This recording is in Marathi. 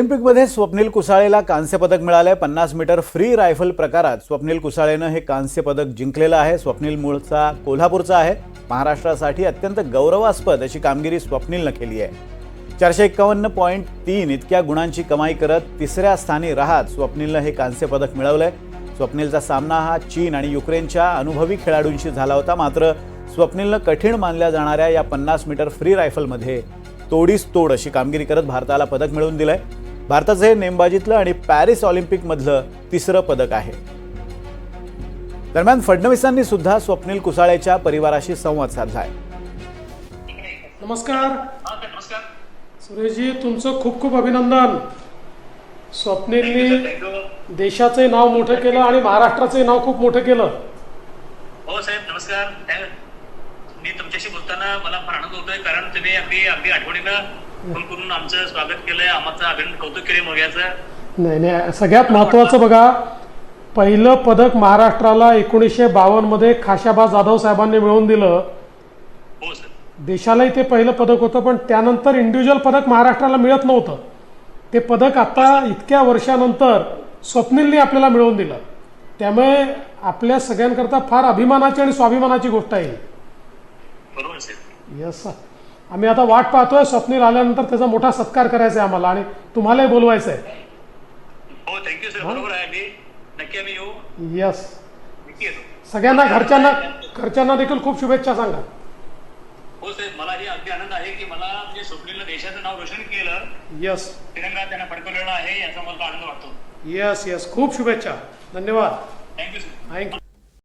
ऑलिम्पिकमध्ये स्वप्नील कुसाळेला कांस्य पदक मिळाले। 50 मीटर फ्री रायफल प्रकारात स्वप्नील कुसाळेने हे कांस्य पदक जिंकलेलं आहे। स्वप्नील मूळचा कोल्हापूरचा आहे। महाराष्ट्रासाठी अत्यंत गौरवास्पद अशी कामगिरी स्वप्नीलने केली आहे। 451.3 इतक्या गुणांची कमाई करत तिसऱ्या स्थानी राहत स्वप्नीलने हे कांस्य पदक मिळवलंय। स्वप्नीलचा सामना हा चीन आणि युक्रेनच्या अनुभवी खेळाडूंशी झाला होता, मात्र स्वप्नीलने कठीण मानल्या जाणाऱ्या या 50 मीटर फ्री रायफलमध्ये तोडीस तोड अशी कामगिरी करत भारताला पदक मिळवून दिलंय। भारताचं हे नेमबाजीतलं आणि पॅरिस ऑलिम्पिकमधलं तिसरं पदक आहे। दरम्यान फडणवीसांनी सुद्धा स्वप्नील कुसाळेच्या परिवाराशी संवाद साधलाय। नमस्कार सुरेशजी, तुमचं खूप खूप अभिनंदन। स्वप्नीलनी देशाचे नाव मोठं केलं आणि महाराष्ट्राचे नाव खूप मोठं केलं। हो साहेब, नमस्कार। मी तुमच्याशी बोलताना मला फार आनंद होतोय, कारण तुम्ही अगदी आठवणीनं फोन करून आमचं स्वागत केलंय, आमचं अभिनंदन कौतुक केले मोर्याचं। नाही, सगळ्यात महत्त्वाचं बघा, पहिलं पदक महाराष्ट्राला 1952 मध्ये खाशाबा जाधव साहेबांनी मिळवून दिलं। हो सर। देशालाही ते पहिलं पदक होतं, पण त्यानंतर इंडिव्हिज्युअल पदक महाराष्ट्राला मिळत नव्हतं। ते पदक आता इतक्या वर्षानंतर स्वप्नीलनी आपल्याला मिळवून दिलं, त्यामुळे आपल्या सगळ्यांकरता फार अभिमानाची आणि स्वाभिमानाची गोष्ट आहे। बरोबर सर। यस सर, आम्ही आता वाट पाहतोय स्वप्नील आल्यानंतर त्याचा मोठा सत्कार करायचा आहे आम्हाला, आणि तुम्हालाही बोलवायचं आहे। हो, थँक्यू सर। बरोबर आहे, नक्की आम्ही येऊ। यस, नक्की येतो। सगळ्यांना घरच्यांना देखील खूप शुभेच्छा सांगा। हो साहेब, मलाही अगदी आनंद आहे की मला म्हणजे स्वप्नीलनं देशाचं नाव रोशन केलं। यस, तिरंगा त्यांना फडकवलेला आहे, याचा मला आनंद वाटतो। यस, खूप शुभेच्छा। धन्यवाद। Thank you sir. थँक्यू।